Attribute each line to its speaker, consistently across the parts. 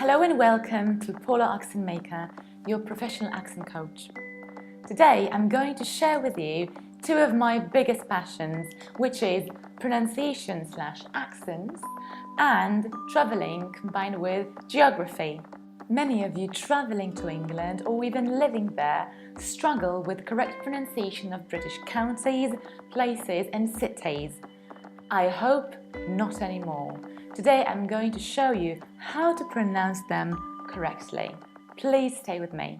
Speaker 1: Hello and welcome to Polo Accent Maker, your professional accent coach. Today I'm going to share with you two of my biggest passions, which is pronunciation/accents and travelling combined with geography. Many of you travelling to England or even living there struggle with correct pronunciation of British counties, places and cities. I hope not anymore. Today I'm going to show you how to pronounce them correctly. Please stay with me.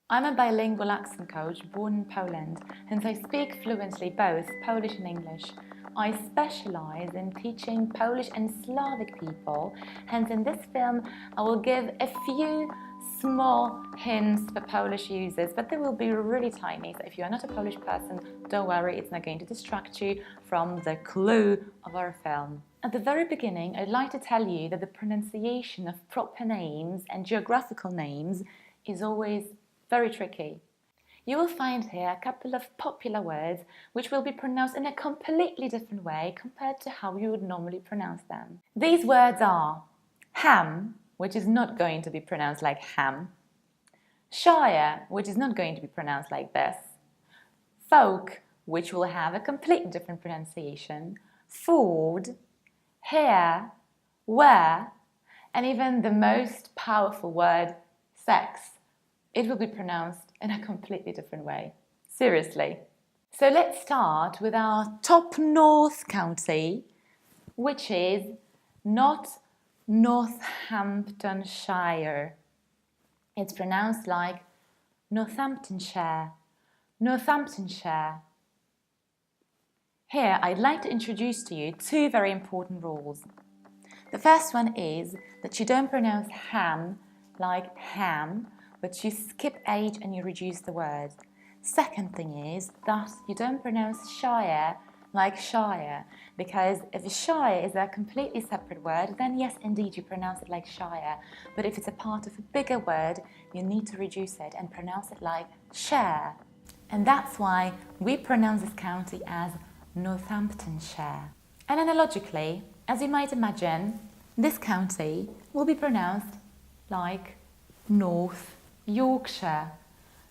Speaker 1: I'm a bilingual accent coach born in Poland, hence I speak fluently both Polish and English. I specialize in teaching Polish and Slavic people, hence in this film I will give a few small hints for Polish users, but they will be really tiny, so if you are not a Polish person, don't worry, it's not going to distract you from the clue of our film. At the very beginning, I'd like to tell you that the pronunciation of proper names and geographical names is always very tricky. You will find here a couple of popular words which will be pronounced in a completely different way compared to how you would normally pronounce them. These words are ham, which is not going to be pronounced like ham, shire, which is not going to be pronounced like this, folk, which will have a completely different pronunciation, ford, here, where, and even the most powerful word, sex. It will be pronounced in a completely different way. Seriously. So let's start with our top north county, which is not Northamptonshire. It's pronounced like Northamptonshire, Northamptonshire. Here, I'd like to introduce to you two very important rules. The first one is that you don't pronounce ham like ham, but you skip H and you reduce the word. Second thing is that you don't pronounce shire like shire, because if a shire is a completely separate word, then yes, indeed, you pronounce it like shire. But if it's a part of a bigger word, you need to reduce it and pronounce it like share. And that's why we pronounce this county as Northamptonshire. And analogically, as you might imagine, this county will be pronounced like North Yorkshire,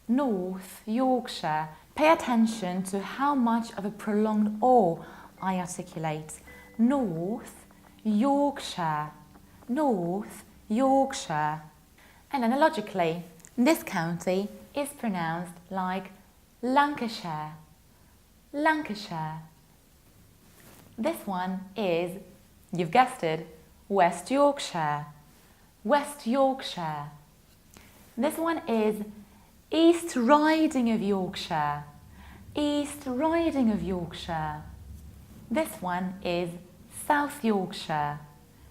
Speaker 1: North Yorkshire. Pay attention to how much of a prolonged O I articulate. North Yorkshire, North Yorkshire. And analogically, this county is pronounced like Lancashire, Lancashire. This one is, you've guessed it, West Yorkshire, West Yorkshire. This one is East Riding of Yorkshire, East Riding of Yorkshire. This one is South Yorkshire,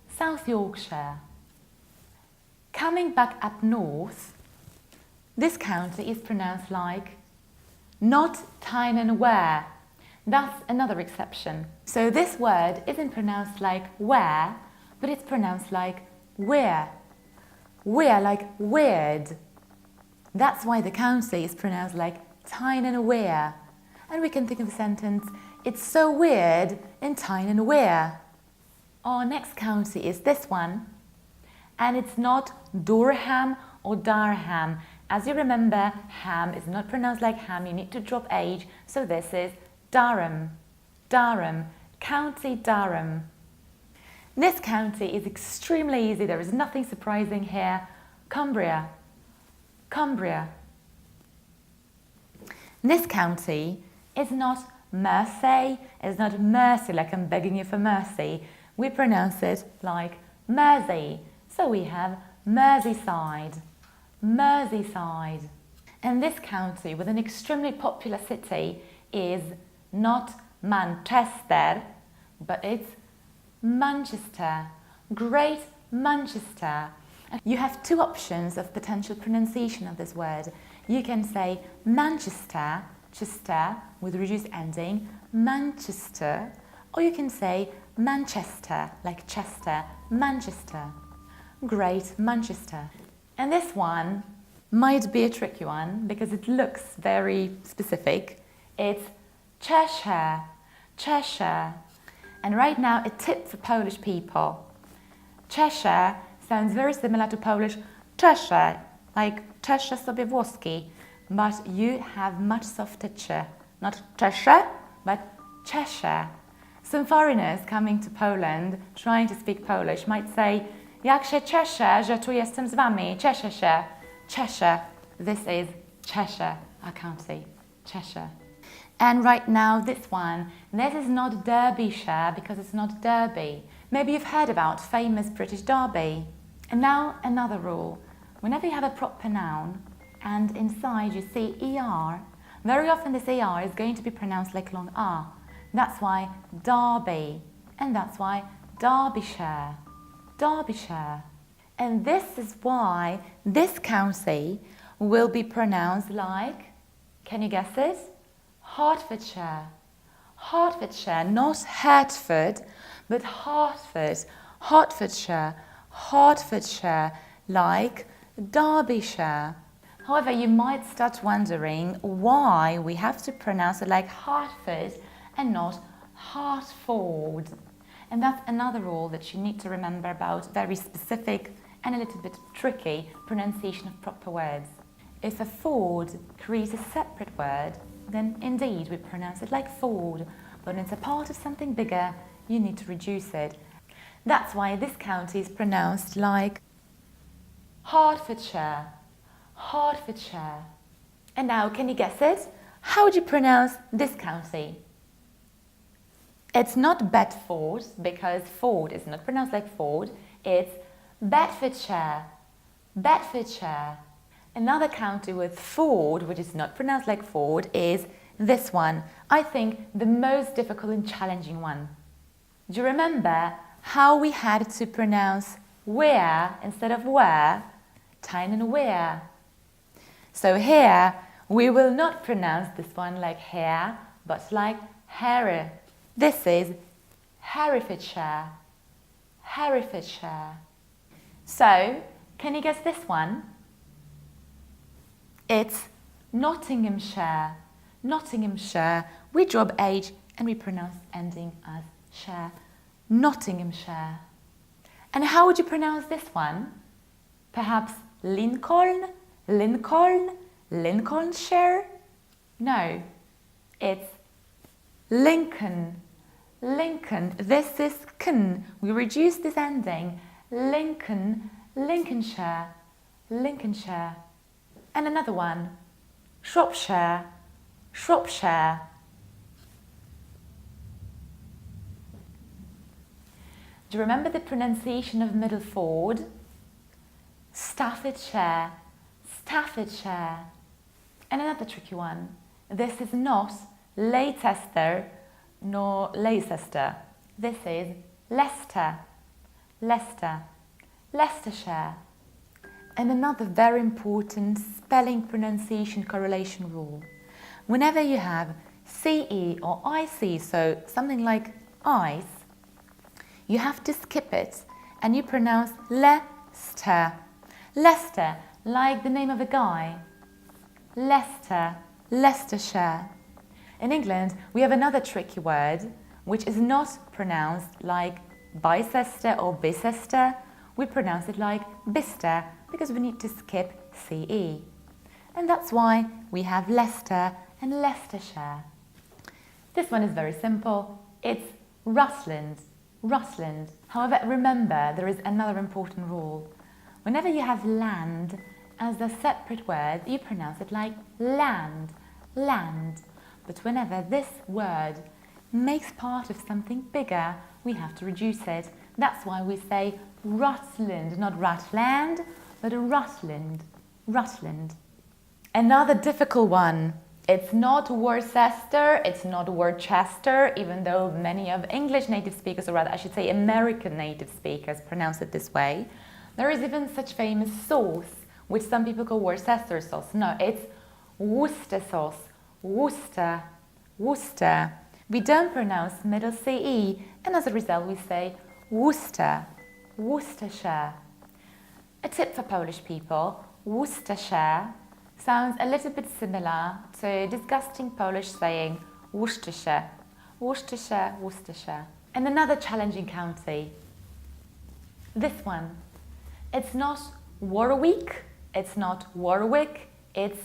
Speaker 1: South Yorkshire. Coming back up north, this county is pronounced like not Tyne-and-Wear. That's another exception. So this word isn't pronounced like where, but it's pronounced like where. We're like weird. That's why the county is pronounced like Tyne-and-Wear. And we can think of a sentence, it's so weird in Tyne-and-Wear. Our next county is this one. And it's not Durham or Darham. As you remember, ham is not pronounced like ham. You need to drop H. So this is Durham, Durham, County Durham. This county is extremely easy. There is nothing surprising here. Cumbria, Cumbria. This county is not Mersey. It's not mercy, like I'm begging you for mercy. We pronounce it like Mersey. So we have Merseyside, Merseyside. And this county with an extremely popular city is not Manchester, but it's Manchester, Great Manchester. You have two options of potential pronunciation of this word. You can say Manchester, Chester, with reduced ending, Manchester, or you can say Manchester, like Chester, Manchester, Great Manchester. And this one might be a tricky one because it looks very specific. It's Cheshire, Cheshire. And right now, a tip for Polish people. Cheshire sounds very similar to Polish Czeshe, like Czeshe sobie włoski, but you have much softer ch. Not Czeshe, but Cheshire. Some foreigners coming to Poland, trying to speak Polish, might say, jak się cieszę, że tu jestem z wami, cieszę się, Cheshire. This is Cheshire, our county, Cheshire. And right now, this one, this is not Derbyshire because it's not Derby. Maybe you've heard about famous British Derby. And now another rule. Whenever you have a proper noun and inside you see ER, very often this ER is going to be pronounced like long R. That's why Derby, and that's why Derbyshire, Derbyshire. And this is why this county will be pronounced like, can you guess it? Hertfordshire, Hertfordshire, not Hertford, but Hertford, Hertfordshire, Hertfordshire, like Derbyshire. However, you might start wondering why we have to pronounce it like Hertford and not Hertford. And that's another rule that you need to remember about very specific and a little bit tricky pronunciation of proper words. If a Ford creates a separate word, then indeed we pronounce it like Ford, but when it's a part of something bigger, you need to reduce it. That's why this county is pronounced like Hertfordshire, Hertfordshire. And now, can you guess it? How would you pronounce this county? It's not Bedford, because Ford is not pronounced like Ford. It's Bedfordshire, Bedfordshire. Another county with Ford, which is not pronounced like Ford, is this one. I think the most difficult and challenging one. Do you remember how we had to pronounce where instead of where? Tyne and where. So here, we will not pronounce this one like hair, but like Harry. This is Herefordshire, Herefordshire. So, can you guess this one? It's Nottinghamshire, Nottinghamshire. We drop H and we pronounce ending as shire, Nottinghamshire. And how would you pronounce this one? Perhaps Lincoln, Lincoln, Lincolnshire? No, it's Lincoln, Lincoln. This is can. We reduce this ending. Lincoln, Lincolnshire, Lincolnshire. And another one, Shropshire, Shropshire. Do you remember the pronunciation of Middleford? Staffordshire, Staffordshire. And another tricky one. This is not Leicester nor Leicester. This is Leicester, Leicester, Leicestershire. And another very important spelling pronunciation correlation rule. Whenever you have CE or IC, so something like ice, you have to skip it and you pronounce Leicester. Leicester, like the name of a guy. Leicester, Leicestershire. In England, we have another tricky word which is not pronounced like Bicester or Bicester. We pronounce it like Bister because we need to skip CE. And that's why we have Leicester and Leicestershire. This one is very simple. It's Rutland, Rutland. However, remember, there is another important rule. Whenever you have land as a separate word, you pronounce it like land, land. But whenever this word makes part of something bigger, we have to reduce it. That's why we say Rutland, not Rutland, but Rutland, Rutland. Another difficult one. It's not Worcester, it's not Worcester, even though many of English native speakers, or rather I should say American native speakers, pronounce it this way. There is even such famous sauce, which some people call Worcester sauce. No, it's Worcester sauce, Worcester, Worcester. We don't pronounce middle CE, and as a result we say Worcester, Worcestershire. A tip for Polish people, Worcestershire sounds a little bit similar to disgusting Polish saying Worcestershire, Worcestershire, Worcestershire. And another challenging county, this one. It's not Warwick, it's not Warwick, it's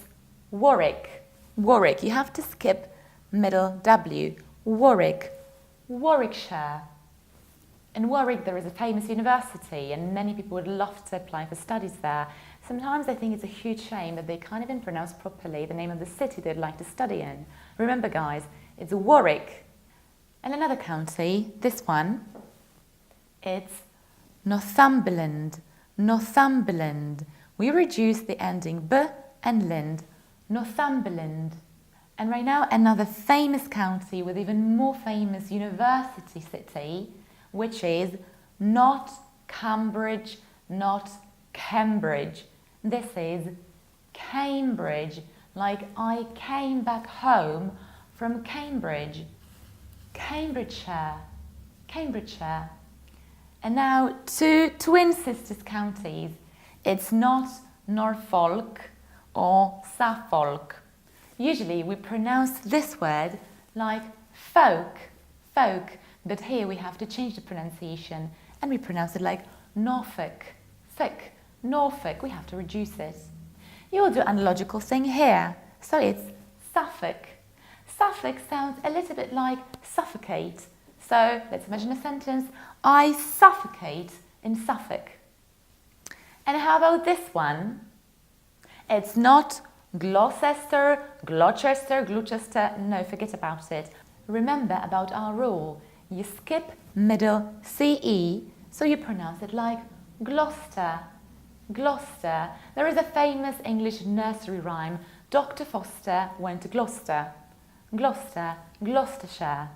Speaker 1: Warwick. Warwick, you have to skip middle W. Warwick, Warwickshire. In Warwick there is a famous university and many people would love to apply for studies there. Sometimes I think it's a huge shame that they can't even pronounce properly the name of the city they'd like to study in. Remember guys, it's Warwick. And another county, this one, it's Northumberland, Northumberland. We reduce the ending b and land, Northumberland. And right now another famous county with even more famous university city, which is not Cambridge, not Cambridge. This is Cambridge, like I came back home from Cambridge. Cambridgeshire, Cambridgeshire. And now two twin sisters counties. It's not Norfolk or Suffolk. Usually we pronounce this word like folk, folk, but here we have to change the pronunciation and we pronounce it like Norfolk, thick, Norfolk. We have to reduce it. You will do an analogical thing here. So it's Suffolk. Suffolk sounds a little bit like suffocate. So let's imagine a sentence. I suffocate in Suffolk. And how about this one? It's not Gloucester, Gloucester, Gloucester. No, forget about it. Remember about our rule. You skip middle CE, so you pronounce it like Gloucester, Gloucester. There is a famous English nursery rhyme. Dr. Foster went to Gloucester. Gloucester, Gloucestershire.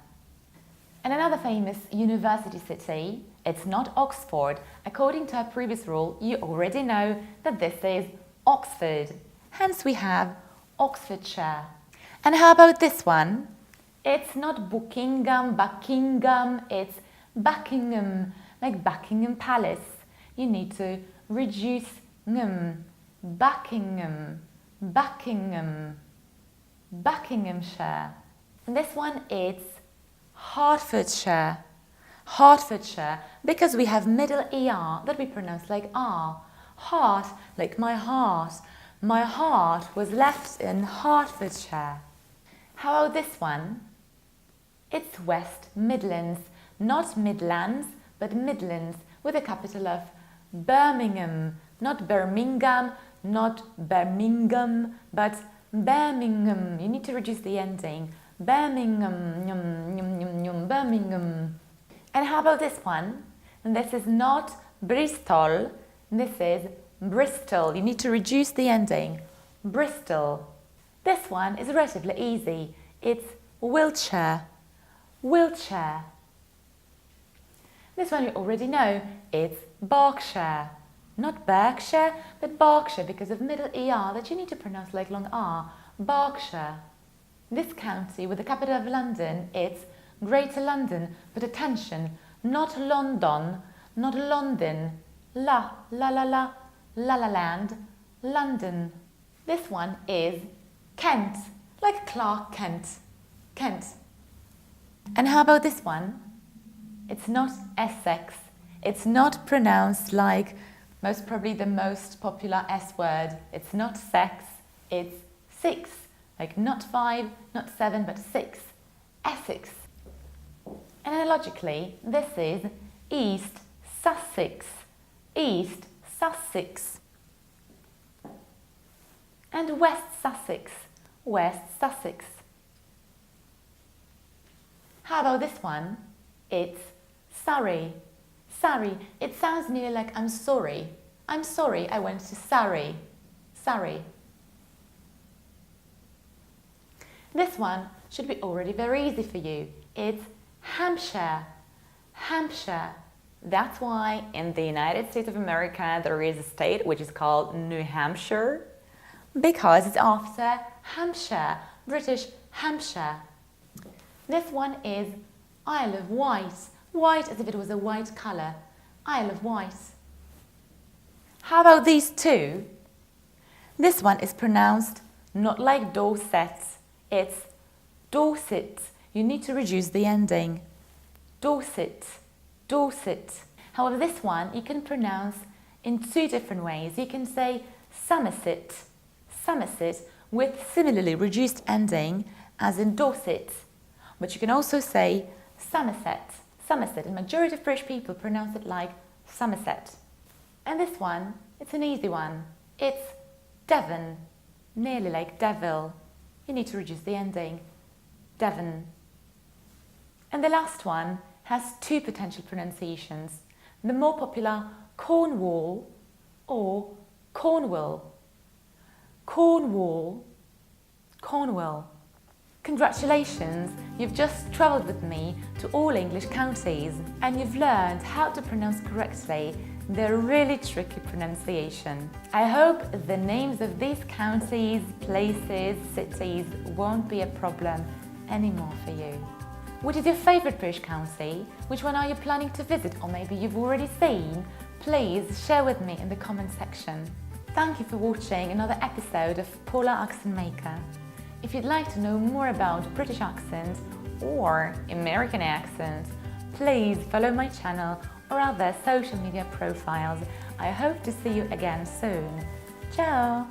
Speaker 1: And another famous university city, it's not Oxford. According to our previous rule, you already know that this is Oxford. Hence we have Oxfordshire. And how about this one? It's not Buckingham, it's Buckingham, like Buckingham Palace. You need to reduce Buckingham, Buckingham, Buckinghamshire. And this one is Herefordshire, Hertfordshire, because we have middle ER that we pronounce like R. Heart, like my heart. My heart was left in Hertfordshire. How about this one? It's West Midlands, not Midlands, but Midlands, with a capital of Birmingham, not Birmingham, not Birmingham, but Birmingham. You need to reduce the ending. Birmingham, Birmingham. And how about this one? And this is not Bristol, this is Bristol. You need to reduce the ending. Bristol. This one is relatively easy. It's Wiltshire, Wiltshire. This one you already know. It's Berkshire. Not Berkshire, but Berkshire because of middle ER that you need to pronounce like long R. Berkshire. This county with the capital of London, it's Greater London, but attention, not London, not London. La, la, la, la, la, la, land, London. This one is Kent, like Clark Kent, Kent. And how about this one? It's not Essex. It's not pronounced like most probably the most popular S word. It's not sex, it's six. Like not 5, not 7, but 6. Essex. And analogically, this is East Sussex. East Sussex. And West Sussex. West Sussex. How about this one? It's Surrey. Surrey. It sounds nearly like I'm sorry. I'm sorry I went to Surrey. Surrey. This one should be already very easy for you. It's Hampshire. Hampshire. That's why in the United States of America there is a state which is called New Hampshire, because it's after Hampshire, British Hampshire. This one is Isle of Wight. White as if it was a white colour. Isle of Wight. How about these two? This one is pronounced not like Dorset. It's Dorset, you need to reduce the ending. Dorset, Dorset. However, this one you can pronounce in two different ways. You can say Somerset, Somerset, with similarly reduced ending as in Dorset. But you can also say Somerset, Somerset, and majority of British people pronounce it like Somerset. And this one, it's an easy one. It's Devon, nearly like devil. You need to reduce the ending. Devon. And the last one has two potential pronunciations. The more popular Cornwall or Cornwall. Cornwall, Cornwall. Congratulations, you've just travelled with me to all English counties and you've learned how to pronounce correctly the really tricky pronunciation. I hope the names of these counties, places, cities won't be a problem anymore for you. What is your favourite British county? Which one are you planning to visit, or maybe you've already seen? Please share with me in the comment section. Thank you for watching another episode of Polar Accent Maker. If you'd like to know more about British accent or American accent, please follow my channel or other social media profiles. I hope to see you again soon. Ciao!